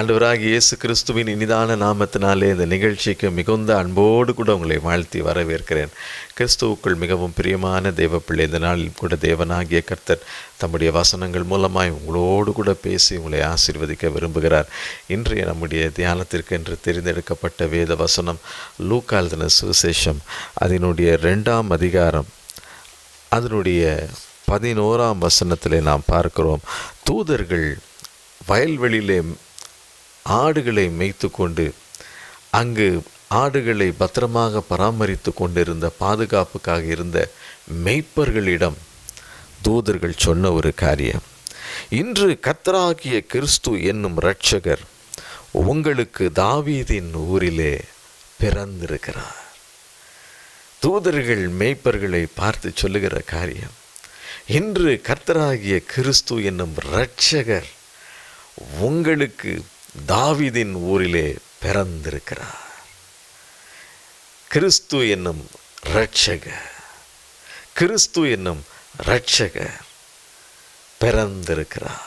ஆண்டவராகிய இயேசு கிறிஸ்துவின் இனிதான நாமத்தினாலே இந்த நிகழ்ச்சிக்கு மிகுந்த அன்போடு கூட உங்களை வாழ்த்தி வரவேற்கிறேன். கிறிஸ்துவுக்குள் மிகவும் பிரியமான தேவ பிள்ளை, இந்த நாளில் கூட தேவனாகிய கர்த்தர் தம்முடைய வசனங்கள் மூலமாய் உங்களோடு கூட பேசி உங்களை ஆசீர்வதிக்க விரும்புகிறார். இன்றைய நம்முடைய தியானத்திற்கு என்று தெரிந்தெடுக்கப்பட்ட வேத வசனம் லூக்கா எழுதின சுவிசேஷம் அதனுடைய 2ஆம் அதிகாரம் அதனுடைய 11ஆம் வசனத்திலே நாம் பார்க்கிறோம். தூதர்கள் வயல்வெளியிலே ஆடுகளை மேய்த்து கொண்டு அங்கு ஆடுகளை பத்திரமாக பராமரித்து கொண்டிருந்த பாதுகாப்புக்காக இருந்த மேய்ப்பர்களிடம் தூதர்கள் சொன்ன ஒரு காரியம், இன்று கர்த்தராகிய கிறிஸ்து என்னும் இரட்சகர் உங்களுக்கு தாவீதின் ஊரிலே பிறந்திருக்கிறார். தூதர்கள் மேய்ப்பர்களை பார்த்து சொல்லுகிற காரியம், இன்று கர்த்தராகிய கிறிஸ்து என்னும் இரட்சகர் உங்களுக்கு தாவீதின் ஊரிலே பிறந்திருக்கிறார். கிறிஸ்து என்னும் இரட்சகர், கிறிஸ்து என்னும் இரட்சகர் பிறந்திருக்கிறார்.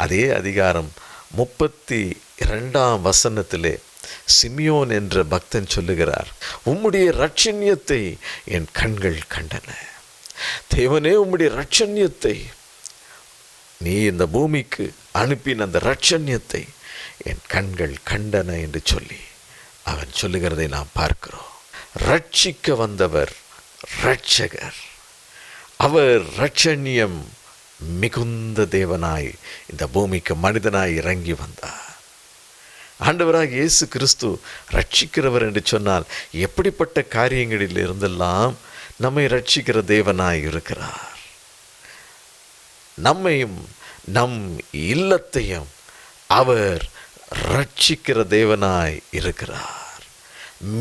அதே அதிகாரம் 32ஆம் வசனத்திலே சிமியோன் என்ற பக்தன் சொல்லுகிறார், உம்முடைய இரட்சண்யத்தை என் கண்கள் கண்டன. தேவனே, உம்முடைய இரட்சண்யத்தை, நீ இந்த பூமிக்கு அனுப்பின அந்த இரட்சண்யத்தை என் கண்கள் கண்டன என்று சொல்லி அவன் சொல்லுகிறதை நாம் பார்க்கிறோம். ரட்சிக்க வந்தவர் இரட்சகர். அவர் இரட்சண்யம் மிகுந்த தேவனாய் இந்த பூமிக்கு மனிதனாய் இறங்கி வந்தார். ஆண்டவராக இயேசு கிறிஸ்து ரட்சிக்கிறவர் என்று சொன்னால் எப்படிப்பட்ட காரியங்களில் இருந்தெல்லாம் நம்மை ரட்சிக்கிற தேவனாய் இருக்கிறார். நம்மையும் நம் இல்லத்தையும் அவர் ரட்சிக்கிற தேவனாய் இருக்கிறார்,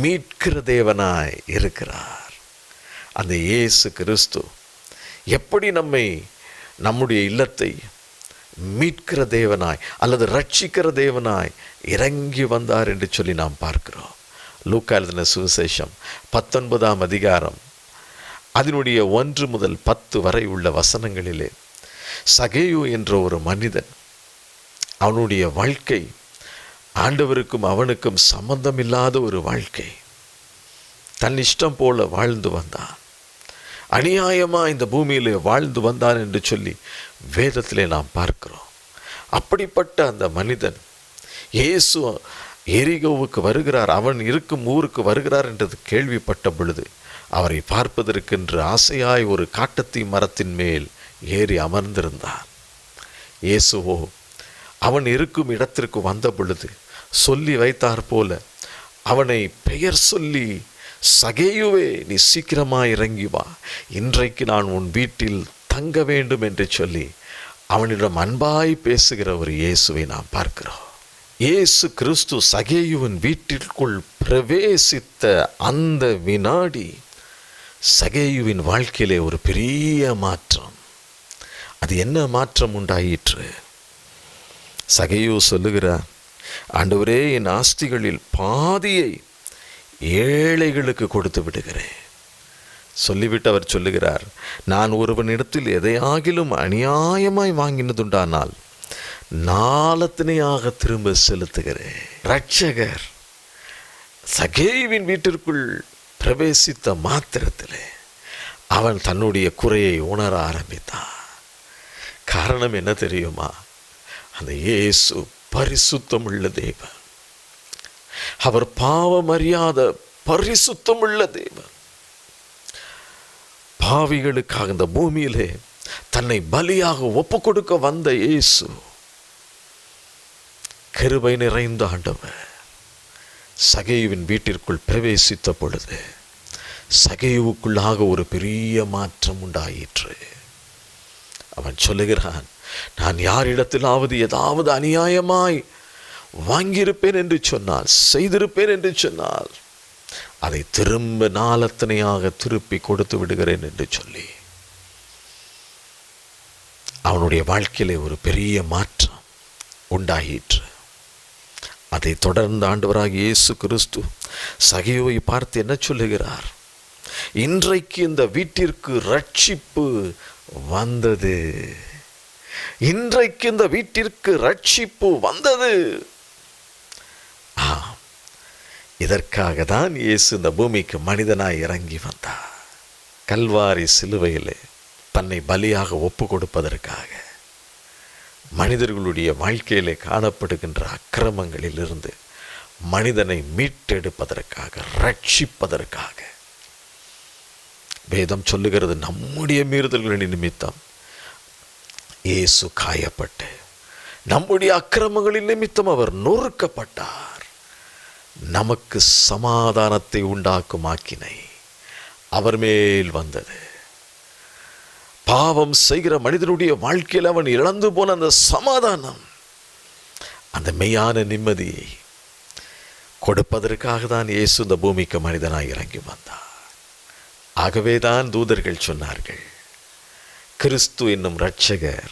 மீட்கிற தேவனாய் இருக்கிறார். அந்த இயேசு கிறிஸ்து எப்படி நம்முடைய இல்லத்தை மீட்கிற தேவனாய் அல்லது ரட்சிக்கிற தேவனாய் இறங்கி வந்தார் என்று சொல்லி நாம் பார்க்கிறோம். லூக்கா எழுதின சுவிசேஷம் 19ஆம் அதிகாரம் அதனுடைய 1 முதல் 10 வரை உள்ள வசனங்களிலே சகேயு என்ற ஒரு மனிதன், அவனுடைய வாழ்க்கை ஆண்டவருக்கும் அவனுக்கும் சம்பந்தமில்லாத ஒரு வாழ்க்கை. தன் இஷ்டம் போல வாழ்ந்து வந்தான், அநியாயமாக இந்த பூமியிலே வாழ்ந்து வந்தான் என்று சொல்லி வேதத்திலே நாம் பார்க்கிறோம். அப்படிப்பட்ட அந்த மனிதன் இயேசு எரிகோவுக்கு வருகிறார், அவன் இருக்கும் ஊருக்கு வருகிறார் என்றது கேள்விப்பட்ட பொழுது அவரை பார்ப்பதற்கென்று ஆசையாய் ஒரு காட்டத்தி மரத்தின் மேல் ஏறி அமர்ந்திருந்தான். இயேசுவோ அவன் இருக்கும் இடத்திற்கு வந்த பொழுது சொல்லி வைத்தார் போல அவனை பெயர் சொல்லி, சகேயுவே, நீ சீக்கிரமாய் இறங்கி வா, இன்றைக்கு நான் உன் வீட்டில் தங்க வேண்டும் என்று சொல்லி அவனிடம் அன்பாய் பேசுகிற ஒரு இயேசுவை நாம் பார்க்கிறோம். இயேசு கிறிஸ்து சகேயுவின் வீட்டிற்குள் பிரவேசித்த அந்த வினாடி சகேயுவின் வாழ்க்கையிலே ஒரு பெரிய மாற்றம். அது என்ன மாற்றம் உண்டாயிற்று? சகேயு சொல்லுகிறார், ஆண்டவரே, என் ஆஸ்திகளில் பாதியை ஏழைகளுக்கு கொடுத்து விடுகிறேன். சொல்லிவிட்டு அவர் சொல்லுகிறார், நான் ஒருவனிடத்தில் எதையாகிலும் அநியாயமாய் வாங்கினதுண்டானால் நாலத்தினையாக திரும்ப செலுத்துகிறேன். இரட்சகர் சகேயுவின் வீட்டிற்குள் பிரவேசித்த மாத்திரத்திலே அவன் தன்னுடைய குறையை உணர ஆரம்பித்தான். காரணம் என்ன தெரியுமா? அந்த இயேசு பரிசுத்தமுள்ள தேவன். அவர் பாவம் அறியாத பரிசுத்தமுள்ள தேவன். பாவிகளுக்காக இந்த பூமியிலே தன்னை பலியாக ஒப்பு கொடுக்க வந்த இயேசு கிருபை நிறைந்த ஆண்டவர் சகேயுவின் வீட்டிற்குள் பிரவேசித்த பொழுது சகேயுவுக்குள்ளாக ஒரு பெரிய மாற்றம் உண்டாயிற்று. அவன் சொல்லுகிறான், நான் யாரிடத்திலாவது ஏதாவது அநியாயமாய் வாங்கியிருப்பேன் என்று சொன்னால், செய்திருப்பேன் என்று சொன்னால், அதை திரும்ப நாலத்தனையாக திருப்பி கொடுத்து விடுகிறேன் என்று சொல்லி அவனுடைய வாழ்க்கையிலே ஒரு பெரிய மாற்றம் உண்டாயிற்று. அதை தொடர்ந்து ஆண்டவராகிய இயேசு கிறிஸ்து சகேயுவை பார்த்து என்ன சொல்லுகிறார்? இன்றைக்கு இந்த வீட்டிற்கு ரட்சிப்பு வந்தது. இன்றைக்கு இந்த வீட்டிற்கு ரட்சிப்பு வந்தது. இதற்காக தான் இயேசு இந்த பூமிக்கு மனிதனாய் இறங்கி வந்தார். கல்வாரி சிலுவையிலே தன்னை பலியாக ஒப்பு கொடுப்பதற்காக, மனிதர்களுடைய வாழ்க்கையிலே காணப்படுகின்ற அக்கிரமங்களிலிருந்து மனிதனை மீட்டெடுப்பதற்காக, ரட்சிப்பதற்காக. வேதம் சொல்லுகிறது, நம்முடைய மீறுதல்களின் நிமித்தம் இயேசு காயப்பட்டு, நம்முடைய அக்கிரமங்களின் நிமித்தம் அவர் நொறுக்கப்பட்டார். நமக்கு சமாதானத்தை உண்டாக்கும் ஆக்கினை அவர் மேல் வந்தது. பாவம் செய்கிற மனிதனுடைய வாழ்க்கையில் அவன் இழந்து போன அந்த சமாதானம், அந்த மெய்யான நிம்மதியை கொடுப்பதற்காக தான் இயேசு இந்த பூமிக்கு மனிதனாய் இறங்கி வந்தார். ஆகவே தான் தூதர்கள் சொன்னார்கள், கிறிஸ்து என்னும் இரட்சகர்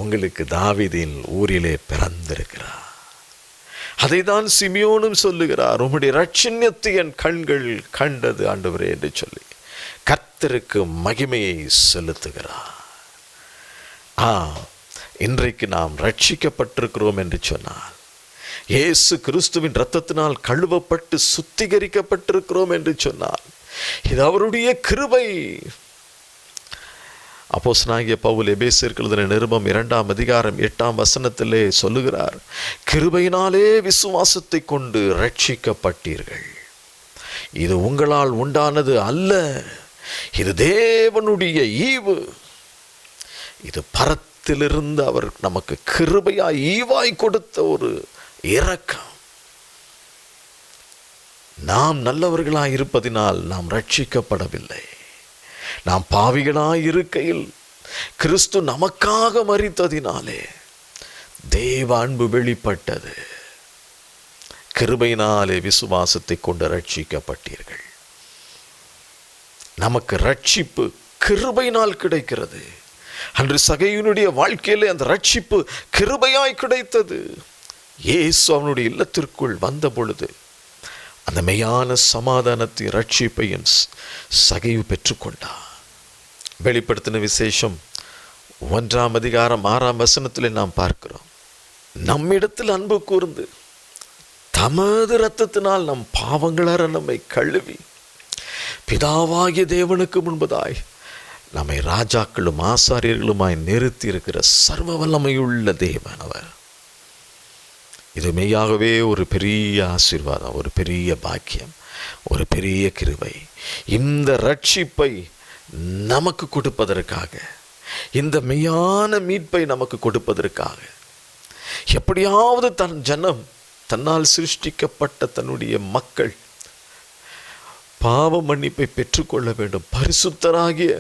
உங்களுக்கு தாவீதின் ஊரிலே பிறந்திருக்கிறார். அதை தான் சிமியோனும் சொல்லுகிறார், உம்முடைய இரட்சண்யத்தை என் கண்கள் கண்டது ஆண்டவரே என்று சொல்லி கர்த்தருக்கு மகிமையை செலுத்துகிறார். இன்றைக்கு நாம் ரட்சிக்கப்பட்டிருக்கிறோம் என்று சொன்னால், இயேசு கிறிஸ்துவின் இரத்தத்தினால் கழுவப்பட்டு சுத்திகரிக்கப்பட்டிருக்கிறோம் என்று சொன்னால், இது அவருடைய கிருபை. அப்போஸ்தலனாகிய பவுல் எபேசியருக்கு எழுதின நிருபம் 2ஆம் அதிகாரம் 8ஆம் வசனத்திலே சொல்லுகிறார், கிருபையினாலே விசுவாசத்தை கொண்டு ரட்சிக்கப்பட்டீர்கள். இது உங்களால் உண்டானது அல்ல, இது தேவனுடைய ஈவு. இது பரத்திலிருந்து அவர் நமக்கு கிருபையாய் ஈவாய் கொடுத்த ஒரு இரக்கம். நாம் நல்லவர்களாய் இருப்பதினால் நாம் ரட்சிக்கப்படவில்லை. நாம் பாவிகளாய் இருக்கையில் கிறிஸ்து நமக்காக மரித்ததினாலே தேவ அன்பு வெளிப்பட்டது. கிருபையினாலே விசுவாசத்தை கொண்டு ரட்சிக்கப்பட்டீர்கள். நமக்கு ரட்சிப்பு கிருபையினால் கிடைக்கிறது. அன்று சகையினுடைய வாழ்க்கையிலே அந்த ரட்சிப்பு கிருபையாய் கிடைத்தது. இயேசு அவனுடைய இல்லத்திற்குள் வந்த பொழுது அந்த மெய்யான சமாதானத்தை, ரட்சிப்பையும் சகைவு பெற்றுக்கொண்டார். வெளிப்படுத்தின விசேஷம் 1ஆம் அதிகாரம் 6ஆம் வசனத்திலே நாம் பார்க்கிறோம், நம்மிடத்தில் அன்பு கூர்ந்து தமது இரத்தத்தினால் நம் பாவங்களற நம்மை கழுவி பிதாவாகிய தேவனுக்கு முன்பதாய் நம்மை ராஜாக்களும் ஆசாரியர்களுமாய் நிறுத்தி இருக்கிற சர்வ வல்லமையுள்ள தேவன் அவர். இது மெய்யாகவே ஒரு பெரிய ஆசீர்வாதம், ஒரு பெரிய பாக்கியம், ஒரு பெரிய கிருபை. இந்த ரட்சிப்பை நமக்கு கொடுப்பதற்காக, இந்த மெய்யான மீட்பை நமக்கு கொடுப்பதற்காக, எப்படியாவது தன் ஜனம், தன்னால் சிருஷ்டிக்கப்பட்ட தன்னுடைய மக்கள் பாவ மன்னிப்பை பெற்றுக்கொள்ள வேண்டும், பரிசுத்தராகிய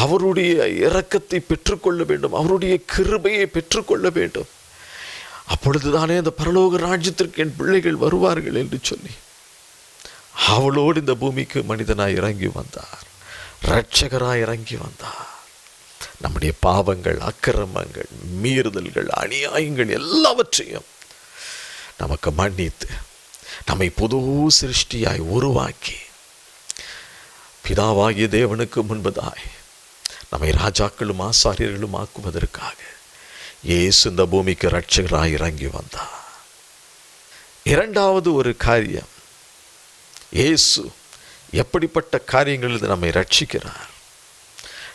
அவருடைய இரக்கத்தை பெற்றுக்கொள்ள வேண்டும், அவருடைய கிருபையை பெற்றுக்கொள்ள வேண்டும். அப்பொழுதுதானே அந்த பரலோக ராஜ்யத்திற்கு என் பிள்ளைகள் வருவார்கள் என்று சொல்லி அவளோடு இந்த பூமிக்கு மனிதனாய் இறங்கி வந்தார், இரட்சகராய் இறங்கி வந்தார். நம்முடைய பாவங்கள், அக்கிரமங்கள், மீறுதல்கள், அநியாயங்கள் எல்லாவற்றையும் நமக்கு மன்னித்து நம்மை புது சிருஷ்டியாய் உருவாக்கி பிதாவாகிய தேவனுக்கு முன்பதாய் நம்மை ராஜாக்களும் ஆசாரியர்களும் ஆக்குவதற்காக இயேசு இந்த பூமிக்கு இரட்சகராய் இறங்கி வந்தார். இரண்டாவது ஒரு காரியம், இயேசு எப்படிப்பட்ட காரியங்களில் நம்மை ரட்சிக்கிறார்?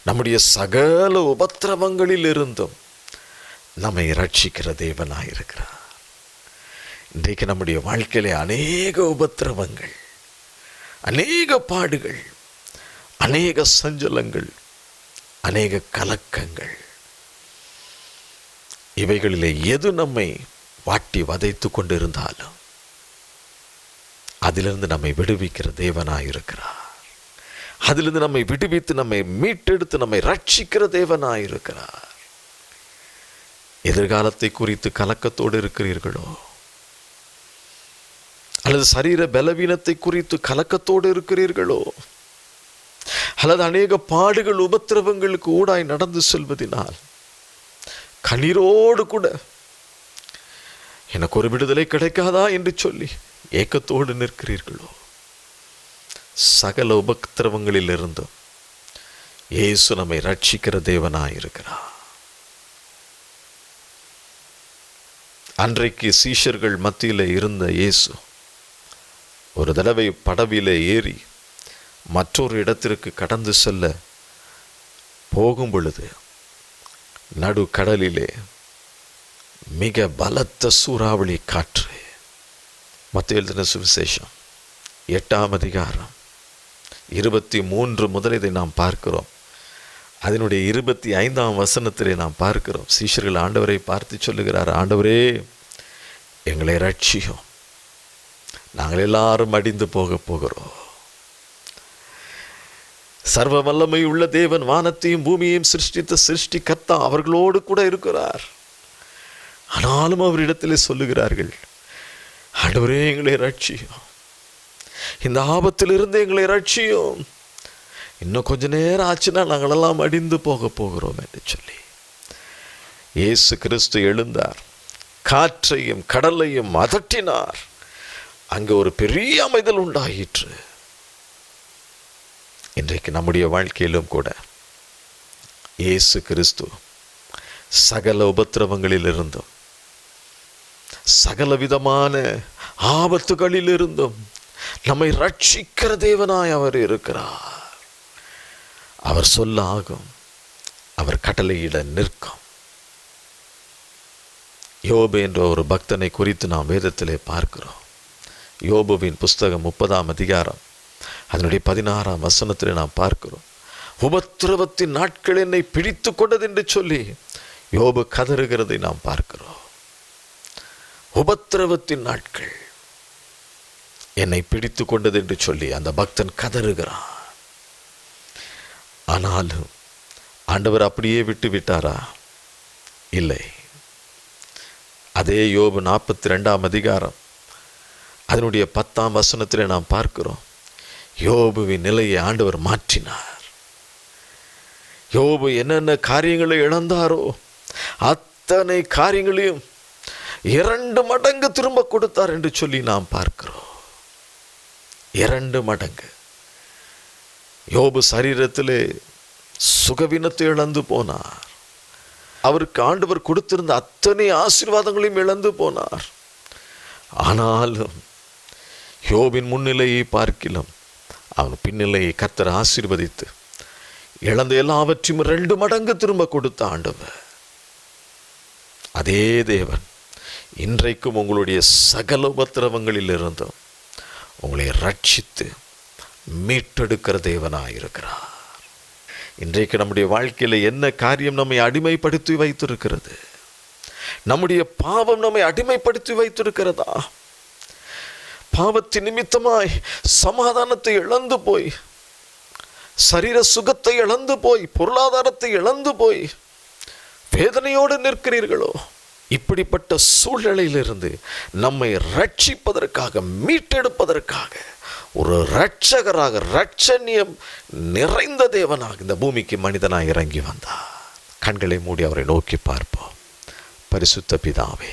நம்முடைய சகல உபத்திரவங்களில் இருந்தும் நம்மை ரட்சிக்கிற தேவனாயிருக்கிறார். இன்றைக்கு நம்முடைய வாழ்க்கையிலே அநேக உபத்திரவங்கள், அநேக பாடுகள், அநேக சஞ்சலங்கள், அநேக கலக்கங்கள், இவைகளிலே எது நம்மை வாட்டி வதைத்து கொண்டிருந்தாலும் அதிலிருந்து நம்மை விடுவிக்கிற தேவனாயிருக்கிறார். அதிலிருந்து நம்மை விடுவித்து நம்மை மீட்டெடுத்து நம்மை ரட்சிக்கிற தேவனாயிருக்கிறார். எதிர்காலத்தை குறித்து கலக்கத்தோடு இருக்கிறீர்களோ, அல்லது சரீர பலவீனத்தை குறித்து கலக்கத்தோடு இருக்கிறீர்களோ, அல்லது அநேக பாடுகள் உபத்திரவங்களுக்கு ஊடாய் நடந்து செல்வதினால் கண்ணீரோடு கூட எனக்கு ஒரு விடுதலை கிடைக்காதா என்று சொல்லி ஏக்கத்தோடு நிற்கிறீர்களோ, சகல உபத்திரவங்களில் இருந்தும் இயேசு நம்மை ரட்சிக்கிற தேவனாயிருக்கிறார். அன்றைக்கு சீஷர்கள் மத்தியில் இருந்த இயேசு ஒரு தடவை படவிலே ஏறி மற்றொரு இடத்திற்கு கடந்து செல்ல போகும் பொழுது நடு கடலிலே மிக பலத்த சூறாவளி காற்று. மத்தேயு எழுதின சுவிசேஷம் 8ஆம் அதிகாரம் 23 முதல் இதை நாம் பார்க்கிறோம். அதனுடைய 25ஆம் வசனத்திலே நாம் பார்க்கிறோம். சீஷர்கள் ஆண்டவரை பார்த்து சொல்லுகிறார், ஆண்டவரே எங்களை ரட்சியும், நாங்கள் எல்லாரும் அடிந்து போகிறோம். சர்வ வல்லமை உள்ள தேவன் வானத்தையும் பூமியையும் சிருஷ்டித்த சிருஷ்டிகர்த்தா அவர்களோடு கூட இருக்கிறார். ஆனாலும் அவரிடத்திலே சொல்லுகிறார்கள், ஆண்டவரே எங்களை ரட்சியும், இந்த ஆபத்திலிருந்து எங்களை ரட்சியும், இன்னும் கொஞ்ச நேரம் ஆச்சுன்னா நாங்களெல்லாம் அடிந்து போகிறோம் என்று சொல்லி இயேசு கிறிஸ்து எழுந்தார், காற்றையும் கடலையும் அதட்டினார். அங்கே ஒரு பெரிய அமைதல் உண்டாயிற்று. இன்றைக்கு நம்முடைய வாழ்க்கையிலும் கூட இயேசு கிறிஸ்து சகல உபத்திரவங்களிலிருந்தும் சகல விதமான ஆபத்துகளிலிருந்தும் நம்மை ரட்சிக்கிற தேவனாய் அவர் இருக்கிறார். அவர் சொல்ல ஆகும், அவர் கட்டளையிட நிற்கும். யோபு என்ற ஒரு பக்தனை குறித்து நாம் வேதத்திலே பார்க்கிறோம். யோபுவின் புஸ்தகம் 30ஆம் அதிகாரம் அதனுடைய 16ஆம் வசனத்திலே நாம் பார்க்கிறோம். உபத்திரவத்தின் நாட்கள் என்னை பிடித்து கொண்டது என்று சொல்லி யோபு கதறுகிறதை நாம் பார்க்கிறோம். உபத்திரவத்தின் நாட்கள் என்னை பிடித்து கொண்டது என்று சொல்லி அந்த பக்தன் கதறுகிறான். ஆனாலும் ஆண்டவர் அப்படியே விட்டு விட்டாரா? இல்லை. அதே யோபு 42ஆம் அதிகாரம் அதனுடைய 10ஆம் வசனத்திலே நாம் பார்க்கிறோம். யோபுவின் நிலையை ஆண்டவர் மாற்றினார். யோபு என்னென்ன காரியங்களை இழந்தாரோ அத்தனை காரியங்களையும் 2 மடங்கு திரும்ப கொடுத்தார் என்று சொல்லி நாம் பார்க்கிறோம். 2 மடங்கு. யோபு சரீரத்திலே சுகவீனத்தை இழந்து போனார். அவருக்கு ஆண்டவர் கொடுத்திருந்த அத்தனை ஆசீர்வாதங்களையும் இழந்து போனார். ஆனாலும் யோபின் முன்னிலையை பார்க்கிலும் அவன் பின்னிலையை கர்த்தர் ஆசீர்வதித்து இழந்த எல்லாவற்றையும் 2 மடங்கு திரும்ப கொடுத்த ஆண்டவர். அதே தேவன் இன்றைக்கும் உங்களுடைய சகல உபத்திரவங்களில் இருந்தும் உங்களை ரட்சித்து மீட்டெடுக்கிற தேவனாயிருக்கிறார். இன்றைக்கு நம்முடைய வாழ்க்கையில் என்ன காரியம் நம்மை அடிமைப்படுத்தி வைத்திருக்கிறது? நம்முடைய பாவம் நம்மை அடிமைப்படுத்தி வைத்திருக்கிறதா? பாவத்தின் நிமித்தமாய் சமாதானத்தை இழந்து போய், சரீர சுகத்தை இழந்து போய், பொருளாதாரத்தை இழந்து போய் வேதனையோடு நிற்கிறீர்களோ? இப்படிப்பட்ட சூழ்நிலையிலிருந்து நம்மை ரட்சிப்பதற்காக, மீட்டெடுப்பதற்காக ஒரு இரட்சகராக, இரட்சணியம் நிறைந்த தேவனாக இந்த பூமிக்கு மனிதனாக இறங்கி வந்தார். கண்களை மூடி அவரை நோக்கி பார்ப்போம். பரிசுத்த பிதாவே,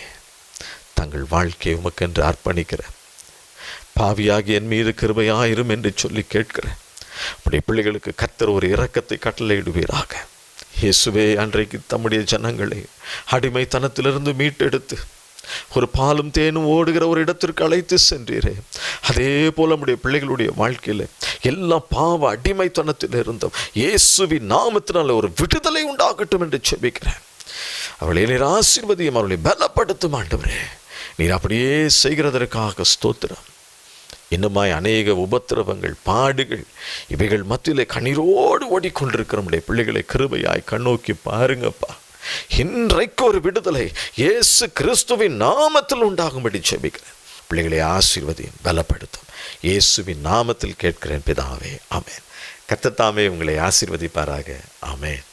தங்கள் வாழ்க்கையை உமக்கென்று அர்ப்பணிக்கிற பாவியாகி என் மீது கிருபையாயிரும் என்று சொல்லி கேட்கிறேன். அப்படி பிள்ளைகளுக்கு கர்த்தர் ஒரு இரக்கத்தை கட்டளையிடுவீராக. இயேசுவே, அன்றைக்கு தம்முடைய ஜனங்களை அடிமைத்தனத்திலிருந்து மீட்டெடுத்து ஒரு பாலும் தேனும் ஓடுகிற ஒரு இடத்திற்கு அழைத்து சென்றீரே, அதே போல நம்முடைய பிள்ளைகளுடைய வாழ்க்கையில் எல்லா பாவ அடிமைத்தனத்தில் இருந்தும் இயேசுவின் நாமத்தினால் ஒரு விடுதலை உண்டாகட்டும் என்று செபிக்கிறேன். அவளை நீர் ஆசீர்வதியும், அவளை பலப்படுத்தும் ஆண்டவரே. நீர் அப்படியே செய்கிறதற்காக ஸ்தோத்திரம். இன்னுமாய் அநேக உபத்திரவங்கள், பாடுகள், இவைகள் மத்தியிலே கண்ணீரோடு ஓடிக்கொண்டிருக்கிற நம்முடைய பிள்ளைகளை கிருபையாய் கண்ணோக்கி பாருங்கப்பா. இன்றைக்கு ஒரு விடுதலை இயேசு கிறிஸ்துவின் நாமத்தில் உண்டாகும்படி ஜெபிக்கிறேன். பிள்ளைகளை ஆசீர்வதியும், பலப்படுத்தும். இயேசுவின் நாமத்தில் கேட்கிறேன் பிதாவே, ஆமென். கர்த்தர் தாமே உங்களை ஆசீர்வதிப்பாராக. ஆமென்.